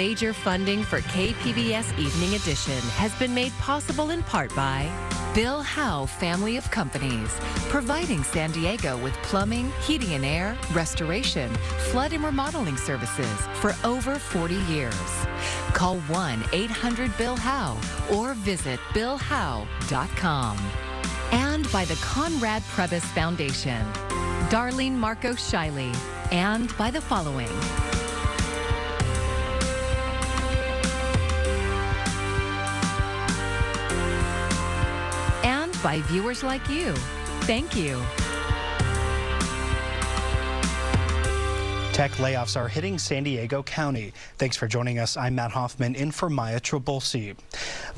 Major funding for KPBS Evening Edition has been made possible in part by Bill Howe Family of Companies, providing San Diego with plumbing, heating and air, restoration, flood and remodeling services for over 40 years. Call 1-800-BILL-HOWE or visit billhowe.com. And by the Conrad Prebys Foundation, Darlene Marco Shiley, and by the following. And by viewers like you. Thank you. Tech layoffs are hitting San Diego County. Thanks for joining us. I'm Matt Hoffman in for Maya Trabulsi.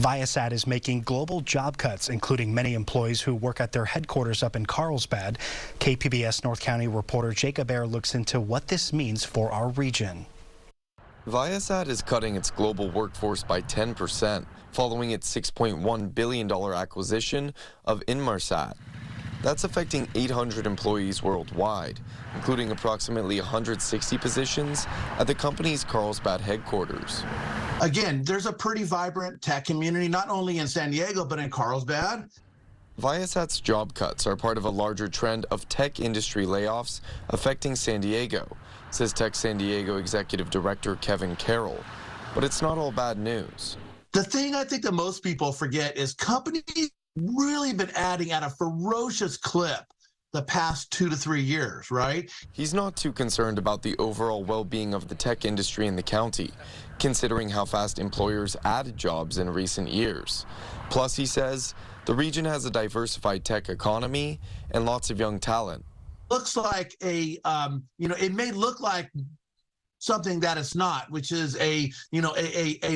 Viasat is making global job cuts, including many employees who work at their headquarters up in Carlsbad. KPBS North County reporter Jacob Air looks into what this means for our region. Viasat is cutting its global workforce by 10%, following its $6.1 billion acquisition of Inmarsat. That's affecting 800 employees worldwide, including approximately 160 positions at the company's Carlsbad headquarters. Again, there's a pretty vibrant tech community, not only in San Diego, but in Carlsbad. Viasat's job cuts are part of a larger trend of tech industry layoffs affecting San Diego, says Tech San Diego Executive Director Kevin Carroll. But it's not all bad news. The thing I think that most people forget is companies really been adding at a ferocious clip the past 2 to 3 years, right? He's not too concerned about the overall well-being of the tech industry in the county, considering how fast employers added jobs in recent years. Plus, he says, the region has a diversified tech economy and lots of young talent. Looks like it may look like something that it's not, which is a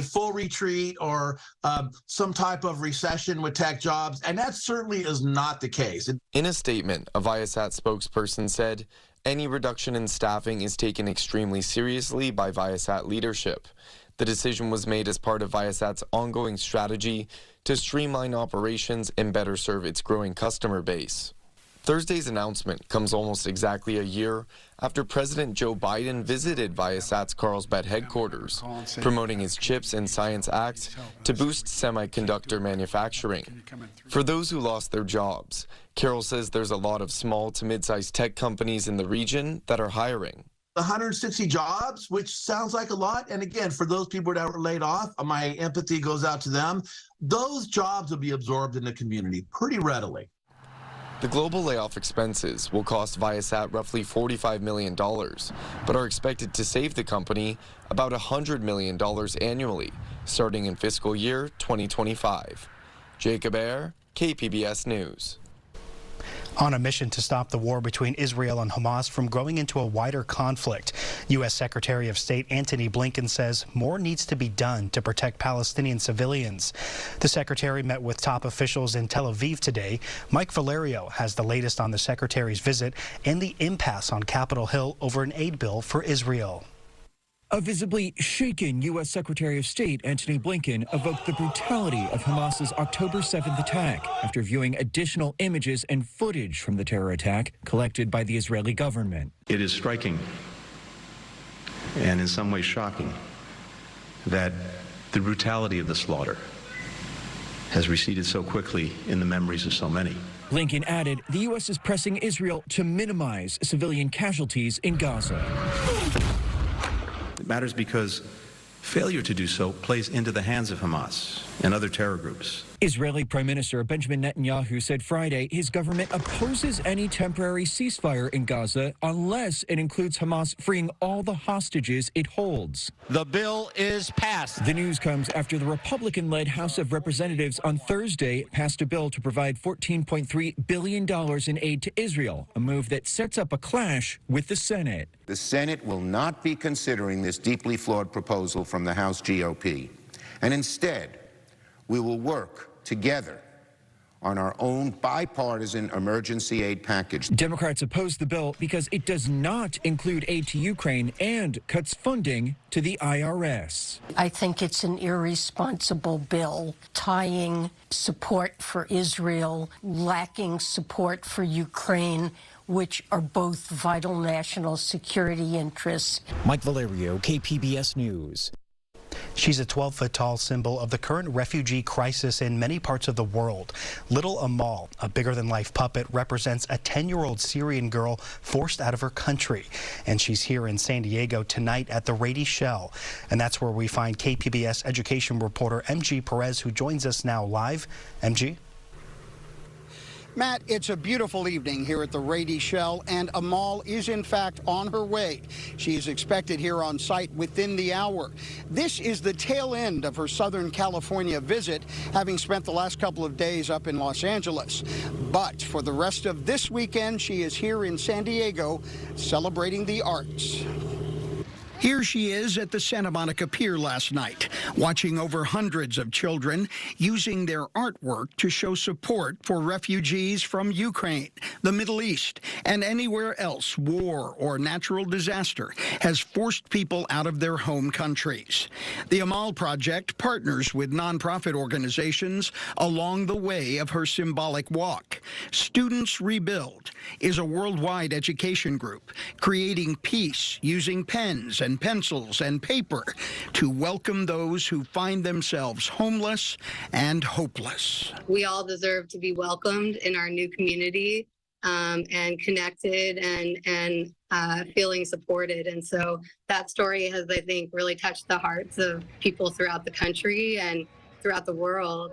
full retreat or some type of recession with tech jobs, and that certainly is not the case. In a statement, a Viasat spokesperson said, any reduction in staffing is taken extremely seriously by Viasat leadership. The decision was made as part of Viasat's ongoing strategy to streamline operations and better serve its growing customer base. Thursday's announcement comes almost exactly a year after President Joe Biden visited Viasat's Carlsbad headquarters, promoting his CHIPS and Science Act to boost semiconductor manufacturing. For those who lost their jobs, Carroll says there's a lot of small to mid-sized tech companies in the region that are hiring. 160 jobs, which sounds like a lot. And again, for those people that were laid off, my empathy goes out to them. Those jobs will be absorbed in the community pretty readily. The global layoff expenses will cost Viasat roughly $45 million, but are expected to save the company about $100 million annually, starting in fiscal year 2025. Jacob Air, KPBS News. On a mission to stop the war between Israel and Hamas from growing into a wider conflict, U.S. Secretary of State Antony Blinken says more needs to be done to protect Palestinian civilians. The secretary met with top officials in Tel Aviv today. Mike Valerio has the latest on the secretary's visit and the impasse on Capitol Hill over an aid bill for Israel. A visibly shaken U.S. Secretary of State Antony Blinken evoked the brutality of Hamas's October 7th attack after viewing additional images and footage from the terror attack collected by the Israeli government. It is striking and in some ways shocking that the brutality of the slaughter has receded so quickly in the memories of so many. Blinken added the U.S. is pressing Israel to minimize civilian casualties in Gaza. It matters because failure to do so plays into the hands of Hamas and other terror groups. Israeli Prime Minister Benjamin Netanyahu said Friday his government opposes any temporary ceasefire in Gaza unless it includes Hamas freeing all the hostages it holds. The bill is passed. The news comes after the Republican-led House of Representatives on Thursday passed a bill to provide $14.3 billion in aid to Israel, a move that sets up a clash with the Senate. The Senate will not be considering this deeply flawed proposal from the House GOP, and instead we will work together on our own bipartisan emergency aid package. Democrats oppose the bill because it does not include aid to Ukraine and cuts funding to the IRS. I think it's an irresponsible bill, tying support for Israel, lacking support for Ukraine, which are both vital national security interests. Mike Valerio, KPBS News. She's a 12-foot-tall symbol of the current refugee crisis in many parts of the world. Little Amal, a bigger-than-life puppet, represents a 10-year-old Syrian girl forced out of her country. And she's here in San Diego tonight at the Rady Shell. And that's where we find KPBS education reporter MG Perez, who joins us now live. MG? Matt, it's a beautiful evening here at the Rady Shell, and Amal is in fact on her way. She is expected here on site within the hour. This is the tail end of her Southern California visit, having spent the last couple of days up in Los Angeles. But for the rest of this weekend, she is here in San Diego celebrating the arts. Here she is at the Santa Monica Pier last night, watching over hundreds of children using their artwork to show support for refugees from Ukraine, the Middle East, and anywhere else war or natural disaster has forced people out of their home countries. The Amal Project partners with nonprofit organizations along the way of her symbolic walk. Students Rebuild is a worldwide education group creating peace using pens and pencils and paper to welcome those who find themselves homeless and hopeless. We all deserve to be welcomed in our new community and connected and feeling supported. And so that story has, I think, really touched the hearts of people throughout the country and throughout the world.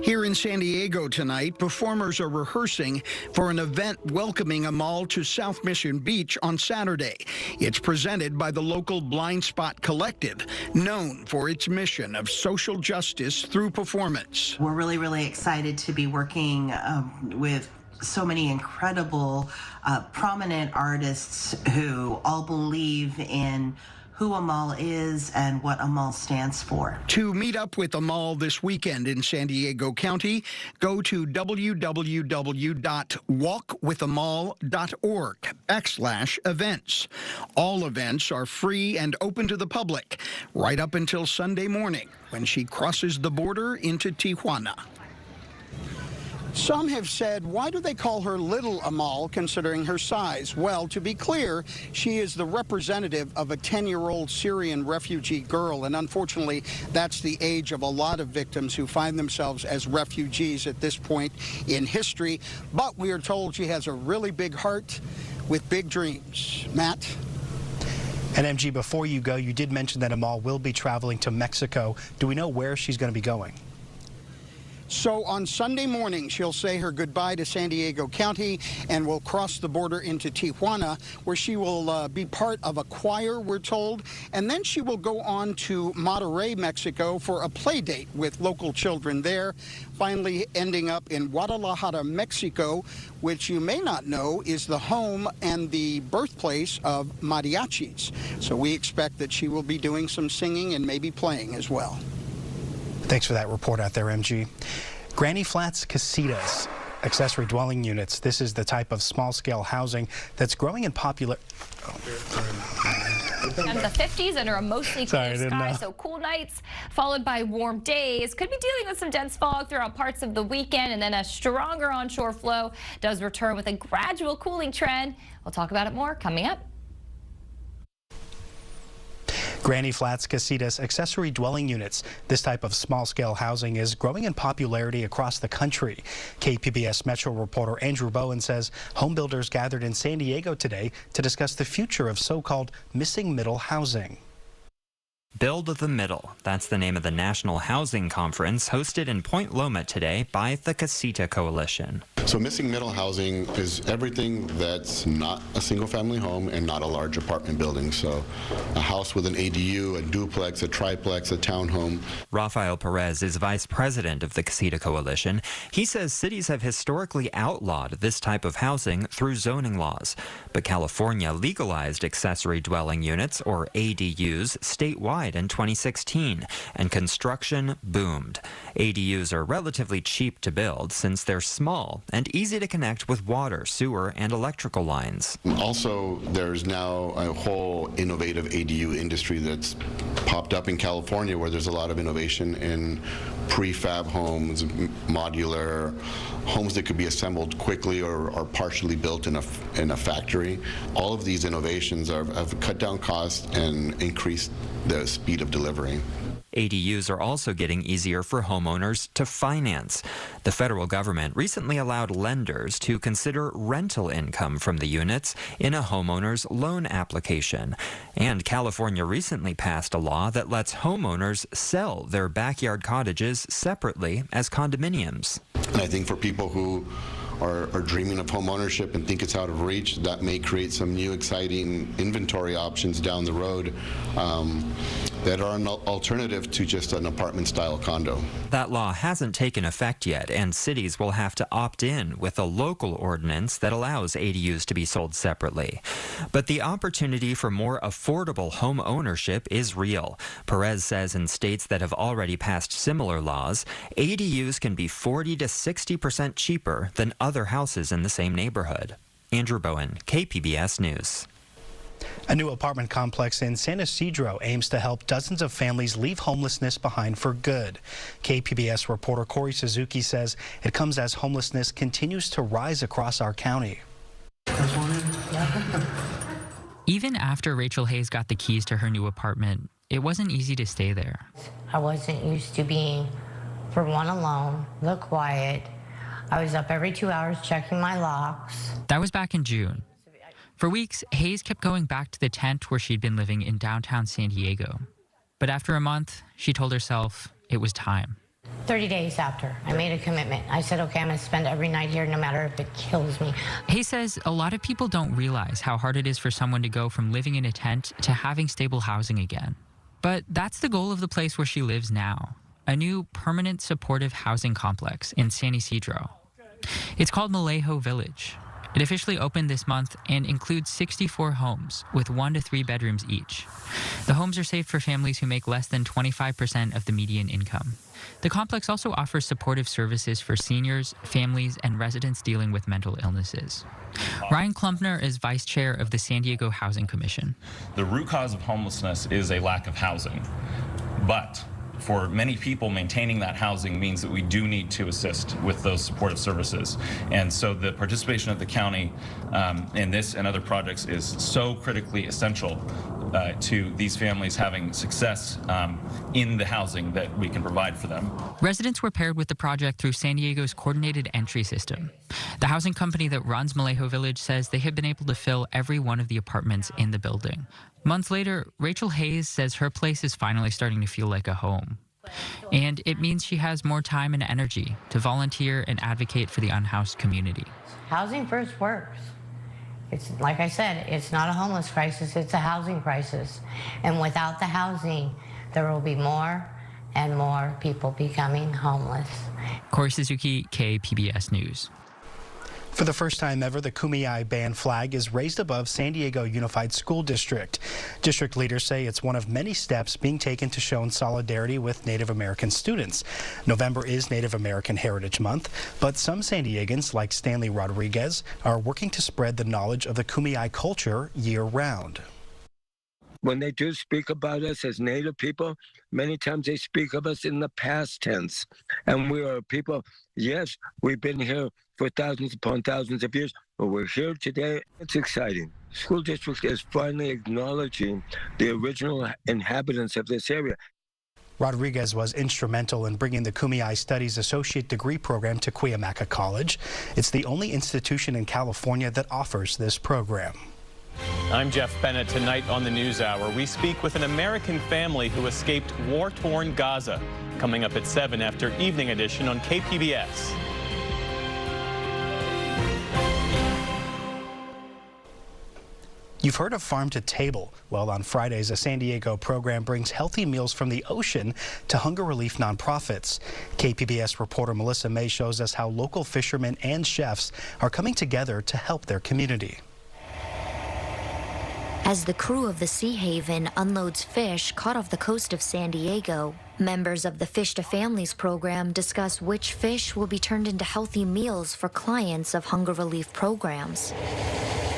Here in San Diego tonight, performers are rehearsing for an event welcoming Amal to South Mission Beach on Saturday. It's presented by the local Blind Spot Collective, known for its mission of social justice through performance. We're really excited to be working with so many incredible, prominent artists who all believe in who Amal is and what Amal stands for. To meet up with Amal this weekend in San Diego County, go to www.walkwithamal.org/events. All events are free and open to the public, right up until Sunday morning when she crosses the border into Tijuana. Some have said, why do they call her Little Amal, considering her size? Well, to be clear, she is the representative of a 10-year-old Syrian refugee girl, and unfortunately, that's the age of a lot of victims who find themselves as refugees at this point in history. But we are told she has a really big heart with big dreams. Matt? And MG, before you go, you did mention that Amal will be traveling to Mexico. Do we know where she's going to be going? So on Sunday morning, she'll say her goodbye to San Diego County and will cross the border into Tijuana, where she will be part of a choir, we're told. And then she will go on to Monterrey, Mexico for a play date with local children there, finally ending up in Guadalajara, Mexico, which you may not know is the home and the birthplace of mariachis. So we expect that she will be doing some singing and maybe playing as well. Thanks for that report out there, MG. Granny Flats Casitas, accessory dwelling units. This is the type of small-scale housing that's growing in popular. And the 50s under a mostly clear sky, so cool nights followed by warm days. Could be dealing with some dense fog throughout parts of the weekend, and then a stronger onshore flow does return with a gradual cooling trend. We'll talk about it more coming up. Granny Flats Casitas, accessory dwelling units. This type of small-scale housing is growing in popularity across the country. KPBS Metro reporter Andrew Bowen says home builders gathered in San Diego today to discuss the future of so-called missing middle housing. Build the Middle. That's the name of the National Housing Conference hosted in Point Loma today by the Casita Coalition. So missing middle housing is everything that's not a single-family home and not a large apartment building. So a house with an ADU, a duplex, a triplex, a townhome. Rafael Perez is vice president of the Casita Coalition. He says cities have historically outlawed this type of housing through zoning laws. But California legalized accessory dwelling units, or ADUs, statewide in 2016, and construction boomed. ADUs are relatively cheap to build since they're small and easy to connect with water, sewer, and electrical lines. Also, there's now a whole innovative ADU industry that's popped up in California, where there's a lot of innovation in prefab homes, modular homes that could be assembled quickly or partially built in a factory. All of these innovations have cut down costs and increased the speed of delivery. ADUs are also getting easier for homeowners to finance. The federal government recently allowed lenders to consider rental income from the units in a homeowner's loan application. And California recently passed a law that lets homeowners sell their backyard cottages separately as condominiums. And I think for people who are dreaming of home ownership and think it's out of reach, that may create some new exciting inventory options down the road that are an alternative to just an apartment-style condo. That law hasn't taken effect yet, and cities will have to opt in with a local ordinance that allows ADUs to be sold separately. But the opportunity for more affordable home ownership is real. Perez says in states that have already passed similar laws, ADUs can be 40 to 60% cheaper than other houses in the same neighborhood. Andrew Bowen, KPBS News. A new apartment complex in San Ysidro aims to help dozens of families leave homelessness behind for good. KPBS reporter Corey Suzuki says it comes as homelessness continues to rise across our county. Even after Rachel Hayes got the keys to her new apartment, it wasn't easy to stay there. I wasn't used to being, for one, alone, the quiet. I was up every 2 hours checking my locks. That was back in June. For weeks, Hayes kept going back to the tent where she'd been living in downtown San Diego. But after a month, she told herself it was time. 30 days after, I made a commitment. I said, okay, I'm going to spend every night here, no matter if it kills me. Hayes says a lot of people don't realize how hard it is for someone to go from living in a tent to having stable housing again. But that's the goal of the place where she lives now, a new permanent supportive housing complex in San Ysidro. It's called Vallejo Village. It officially opened this month and includes 64 homes with 1 to 3 bedrooms each. The homes are saved for families who make less than 25% of the median income. The complex also offers supportive services for seniors, families, and residents dealing with mental illnesses. Ryan Klumpner is vice chair of the San Diego Housing Commission. The root cause of homelessness is a lack of housing, but for many people, maintaining that housing means that we do need to assist with those supportive services. And so the participation of the county in this and other projects is so critically essential to these families having success in the housing that we can provide for them. Residents were paired with the project through San Diego's coordinated entry system. The housing company that runs Vallejo Village says they have been able to fill every one of the apartments in the building. Months later, Rachel Hayes says her place is finally starting to feel like a home. And it means she has more time and energy to volunteer and advocate for the unhoused community. Housing first works. It's like I said, it's not a homeless crisis, it's a housing crisis. And without the housing, there will be more and more people becoming homeless. Corey Suzuki, KPBS News. For the first time ever, the Kumi Ban Flag is raised above San Diego Unified School District. District leaders say it's one of many steps being taken to show solidarity with Native American students. November is Native American Heritage Month, but some San Diegans, like Stanley Rodriguez, are working to spread the knowledge of the Kumi culture year-round. When they do speak about us as Native people, many times they speak of us in the past tense. And we are people, yes, we've been here for thousands upon thousands of years, but we're here today. It's exciting. School district is finally acknowledging the original inhabitants of this area. Rodriguez was instrumental in bringing the Kumi Studies Associate Degree Program to Cuyamaca College. It's the only institution in California that offers this program. I'm Jeff Bennett. Tonight on the NewsHour, we speak with an American family who escaped war-torn Gaza. Coming up at 7 after Evening Edition on KPBS. You've heard of Farm to Table. Well, on Fridays, a San Diego program brings healthy meals from the ocean to hunger relief nonprofits. KPBS reporter Melissa May shows us how local fishermen and chefs are coming together to help their community. As the crew of the Sea Haven unloads fish caught off the coast of San Diego, members of the Fish to Families program discuss which fish will be turned into healthy meals for clients of hunger relief programs.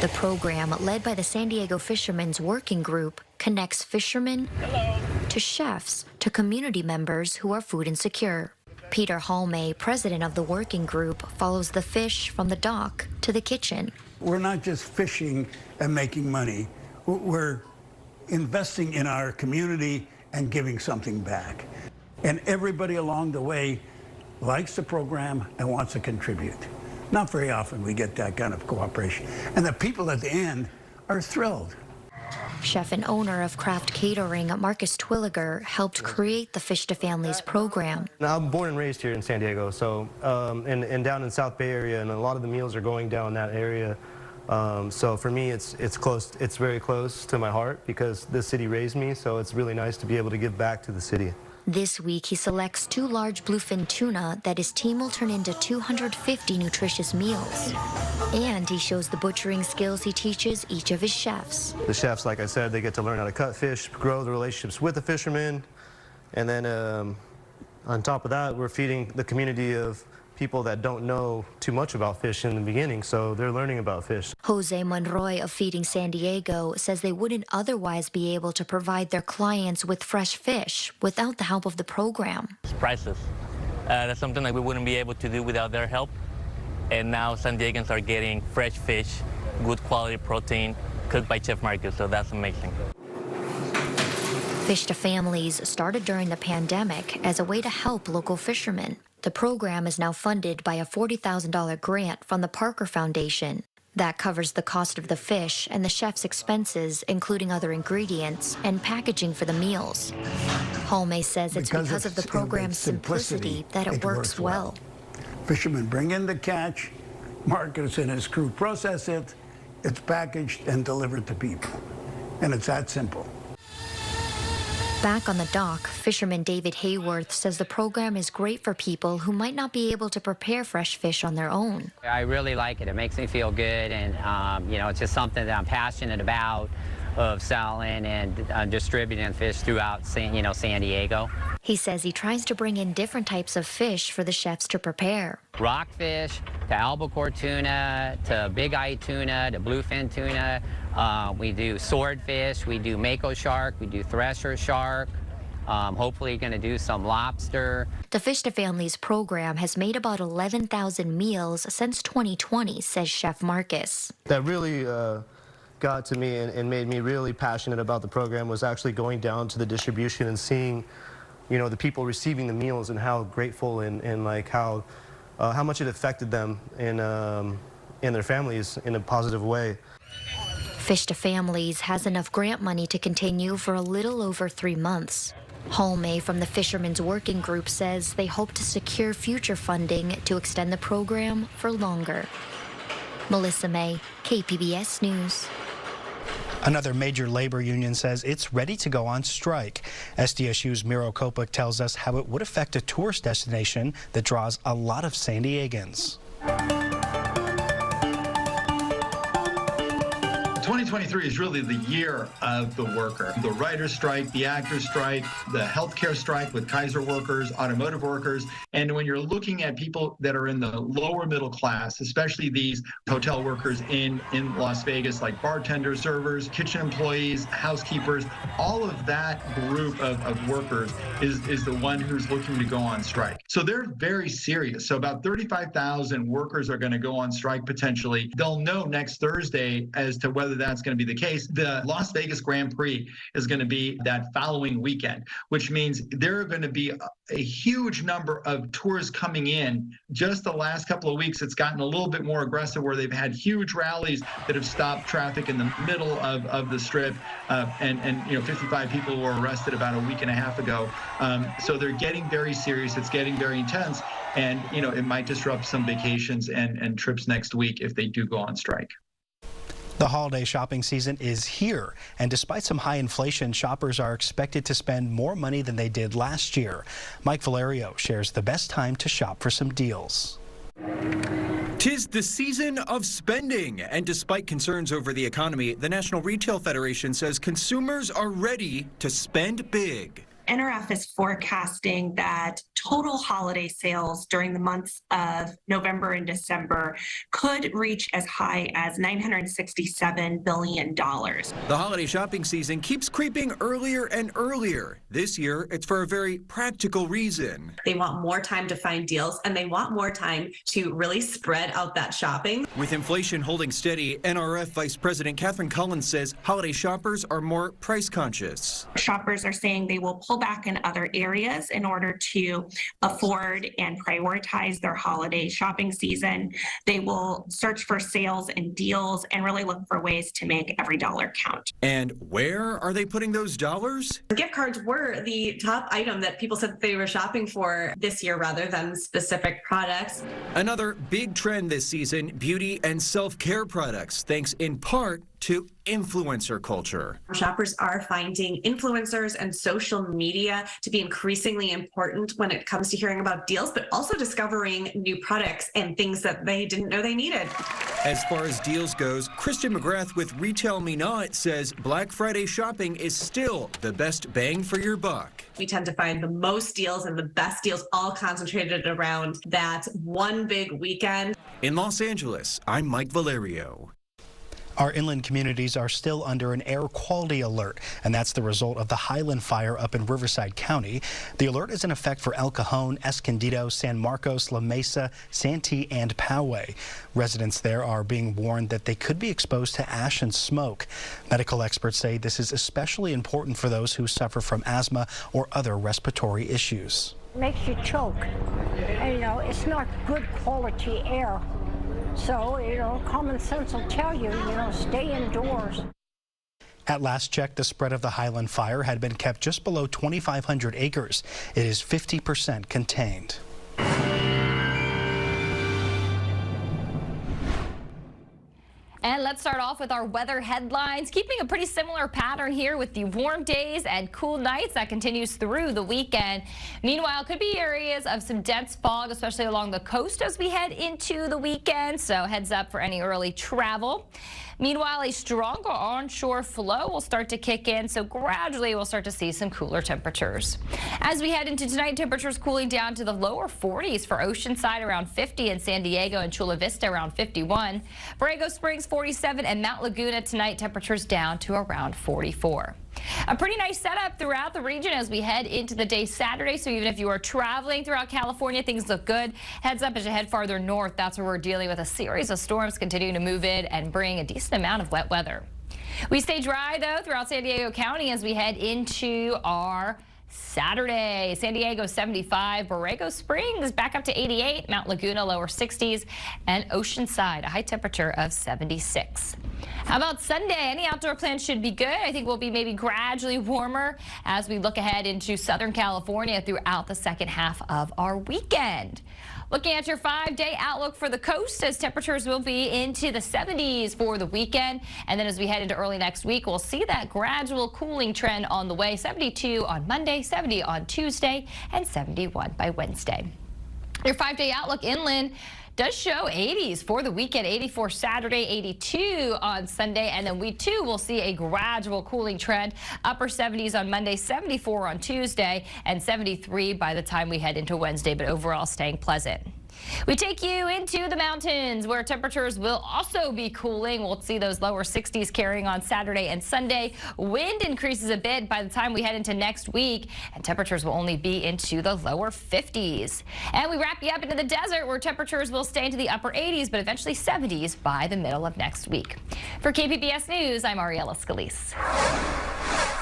The program, led by the San Diego Fishermen's Working Group, connects fishermen to chefs to community members who are food insecure. Peter Halme, president of the working group, follows the fish from the dock to the kitchen. We're not just fishing and making money. We're investing in our community and giving something back. And everybody along the way likes the program and wants to contribute. Not very often we get that kind of cooperation. And the people at the end are thrilled. Chef and owner of Craft Catering, Marcus Twilliger, helped create the Fish to Families program. Now, I'm born and raised here in San Diego, so and down in South Bay area, and a lot of the meals are going down that area. So for me, it's close. It's very close to my heart because this city raised me. So it's really nice to be able to give back to the city. This week, he selects 2 large bluefin tuna that his team will turn into 250 nutritious meals. And he shows the butchering skills he teaches each of his chefs. The chefs, like I said, they get to learn how to cut fish, grow the relationships with the fishermen, and then on top of that, we're feeding the community of people that don't know too much about fish in the beginning, so they're learning about fish. Jose Monroy of Feeding San Diego says they wouldn't otherwise be able to provide their clients with fresh fish without the help of the program. It's priceless. That's something that we wouldn't be able to do without their help. And now San Diegans are getting fresh fish, good quality protein, cooked by Chef Marcus, so that's amazing. Fish to Families started during the pandemic as a way to help local fishermen. The program is now funded by a $40,000 grant from the Parker Foundation. That covers the cost of the fish and the chef's expenses, including other ingredients and packaging for the meals. Halme says it's because of the program's simplicity that it works well. Fishermen bring in the catch, Marcus and his crew process it, it's packaged and delivered to people. And it's that simple. Back on the dock, fisherman David Hayworth says the program is great for people who might not be able to prepare fresh fish on their own. I really like it. It makes me feel good, and it's just something that I'm passionate about, of selling and distributing fish throughout San Diego. He says he tries to bring in different types of fish for the chefs to prepare. Rockfish to albacore tuna to big eye tuna to bluefin tuna. We do swordfish, we do mako shark, we do thresher shark. Hopefully going to do some lobster. The Fish to Families program has made about 11,000 meals since 2020, says Chef Marcus. That really got to me and made me really passionate about the program was actually going down to the distribution and seeing, the people receiving the meals and how grateful and like how much it affected them and their families in a positive way. Fish to Families has enough grant money to continue for a little over 3 months. Halme from the Fishermen's Working Group says they hope to secure future funding to extend the program for longer. Melissa May, KPBS News. Another major labor union says it's ready to go on strike. SDSU's Miro Koplik tells us how it would affect a tourist destination that draws a lot of San Diegans. 2023 is really the year of the worker. The writer's strike, the actor's strike, the healthcare strike with Kaiser workers, automotive workers. And when you're looking at people that are in the lower middle class, especially these hotel workers in Las Vegas, like bartenders, servers, kitchen employees, housekeepers, all of that group of workers is the one who's looking to go on strike. So they're very serious. So about 35,000 workers are going to go on strike potentially. They'll know next Thursday as to whether that's going to be the case. The Las Vegas Grand Prix is going to be that following weekend, which means there are going to be a huge number of tours coming in. Just the last couple of weeks, it's gotten a little bit more aggressive where they've had huge rallies that have stopped traffic in the middle of the strip. And 55 people were arrested about a week and a half ago. So they're getting very serious. It's getting very intense. And, it might disrupt some vacations and trips next week if they do go on strike. The holiday shopping season is here, and despite some high inflation, shoppers are expected to spend more money than they did last year. Mike Valerio shares the best time to shop for some deals. 'Tis the season of spending, and despite concerns over the economy, the National Retail Federation says consumers are ready to spend big. NRF is forecasting that total holiday sales during the months of November and December could reach as high as $967 billion. The holiday shopping season keeps creeping earlier and earlier. This year, it's for a very practical reason. They want more time to find deals, and they want more time to really spread out that shopping. With inflation holding steady, NRF Vice President Catherine Collins says holiday shoppers are more price conscious. Shoppers are saying they will pull back in other areas in order to afford and prioritize their holiday shopping season. They will search for sales and deals and really look for ways to make every dollar count. And where are they putting those dollars? Gift cards were the top item that people said they were shopping for this year rather than specific products. Another big trend this season, beauty and self-care products, thanks in part to influencer culture. Shoppers are finding influencers and social media to be increasingly important when it comes to hearing about deals, but also discovering new products and things that they didn't know they needed. As far as deals goes, Christian McGrath with Retail Me Not says Black Friday shopping is still the best bang for your buck. We tend to find the most deals and the best deals all concentrated around that one big weekend. In Los Angeles, I'm Mike Valerio. Our inland communities are still under an air quality alert, and that's the result of the Highland Fire up in Riverside County. The alert is in effect for El Cajon, Escondido, San Marcos, La Mesa, Santee, and Poway. Residents there are being warned that they could be exposed to ash and smoke. Medical experts say this is especially important for those who suffer from asthma or other respiratory issues. It makes you choke. And, you know, it's not good quality air. So, you know, common sense will tell you, stay indoors. At last check, the spread of the Highland Fire had been kept just below 2,500 acres. It is 50% contained. And let's start off with our weather headlines. Keeping a pretty similar pattern here with the warm days and cool nights that continues through the weekend. Meanwhile, could be areas of some dense fog, especially along the coast as we head into the weekend. So heads up for any early travel. Meanwhile, a stronger onshore flow will start to kick in, so gradually we'll start to see some cooler temperatures. As we head into tonight, temperatures cooling down to the lower 40s for Oceanside, around 50 in San Diego and Chula Vista, around 51. Borrego Springs, 47, and Mount Laguna tonight, temperatures down to around 44. A pretty nice setup throughout the region as we head into the day Saturday. So even if you are traveling throughout California, things look good. Heads up as you head farther north. That's where we're dealing with a series of storms continuing to move in and bring a decent amount of wet weather. We stay dry, though, throughout San Diego County as we head into our Saturday. San Diego 75, Borrego Springs back up to 88, Mount Laguna lower 60s, and Oceanside a high temperature of 76. How about Sunday? Any outdoor plans should be good. I think we'll be maybe gradually warmer as we look ahead into Southern California throughout the second half of our weekend. Looking at your 5-day outlook for the coast, as temperatures will be into the 70s for the weekend. And then as we head into early next week, we'll see that gradual cooling trend on the way. 72 on Monday, 70 on Tuesday, and 71 by Wednesday. Your 5-day outlook inland does show 80s for the weekend, 84 Saturday, 82 on Sunday, and then we too will see a gradual cooling trend. Upper 70s on Monday, 74 on Tuesday, and 73 by the time we head into Wednesday, but overall staying pleasant. We take you into the mountains where temperatures will also be cooling. We'll see those lower 60s carrying on Saturday and Sunday. Wind increases a bit by the time we head into next week, and temperatures will only be into the lower 50s. And we wrap you up into the desert where temperatures will stay into the upper 80s, but eventually 70s by the middle of next week. For KPBS News, I'm Ariella Scalise.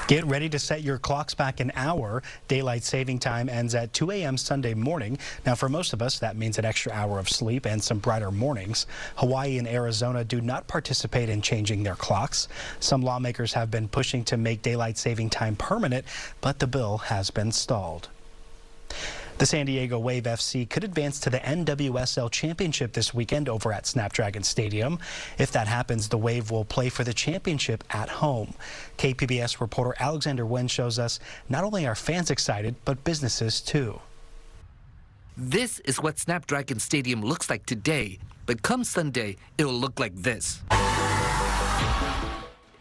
Get ready to set your clocks back an hour. Daylight saving time ends at 2 a.m. Sunday morning. Now, for most of us, that means an extra hour of sleep and some brighter mornings. Hawaii and Arizona do not participate in changing their clocks. Some lawmakers have been pushing to make daylight saving time permanent, but the bill has been stalled. The San Diego Wave FC could advance to the NWSL Championship this weekend over at Snapdragon Stadium. If that happens, the Wave will play for the championship at home. KPBS reporter Alexander Wen shows us not only are fans excited, but businesses too. This is what Snapdragon Stadium looks like today, but come Sunday, it will look like this.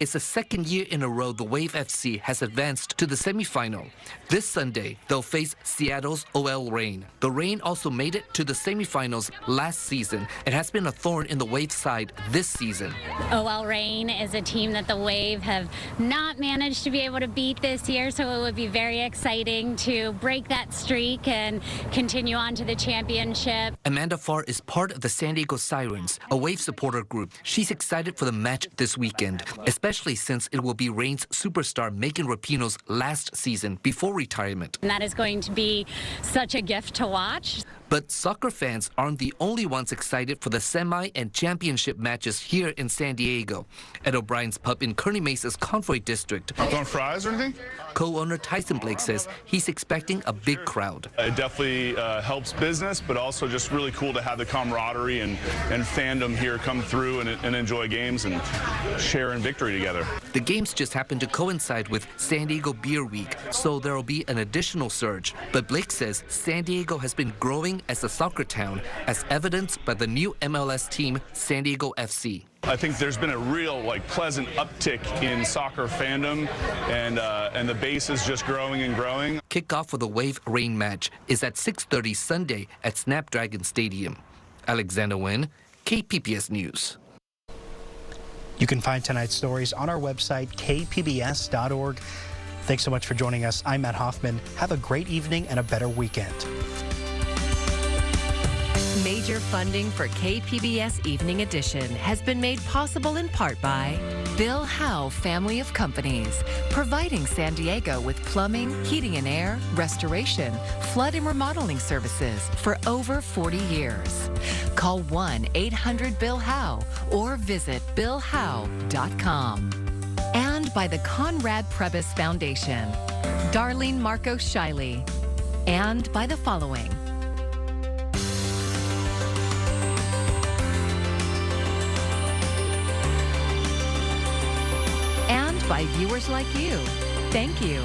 It's the second year in a row the Wave FC has advanced to the semifinal. This Sunday, they'll face Seattle's OL Reign. The Reign also made it to the semifinals last season and has been a thorn in the Wave side this season. OL Reign is a team that the Wave have not managed to be able to beat this year, so it would be very exciting to break that streak and continue on to the championship. Amanda Farr is part of the San Diego Sirens, a Wave supporter group. She's excited for the match this weekend, especially since it will be Reign's superstar Megan Rapinoe's last season before retirement. And that is going to be such a gift to watch. But soccer fans aren't the only ones excited for the semi and championship matches here in San Diego. At O'Brien's Pub in Kearny Mesa's Convoy District, want fries or anything? co-owner Tyson Blake says he's expecting a big crowd. It definitely helps business, but also just really cool to have the camaraderie and fandom here come through and enjoy games and share in victory together. The games just happen to coincide with San Diego Beer Week, so there will be an additional surge. But Blake says San Diego has been growing as a soccer town, as evidenced by the new MLS team, San Diego FC. I think there's been a real pleasant uptick in soccer fandom, and the base is just growing and growing. Kickoff for the Wave Reign match is at 6:30 Sunday at Snapdragon Stadium. Alexander Nguyen, KPBS News. You can find tonight's stories on our website, kpbs.org. Thanks so much for joining us. I'm Matt Hoffman. Have a great evening and a better weekend. Major funding for KPBS Evening Edition has been made possible in part by Bill Howe Family of Companies, providing San Diego with plumbing, heating and air, restoration, flood and remodeling services for over 40 years. Call 1-800-BILL-HOWE or visit billhowe.com. And by the Conrad Prebys Foundation, Darlene Marco Shiley, and by the following: by viewers like you. Thank you.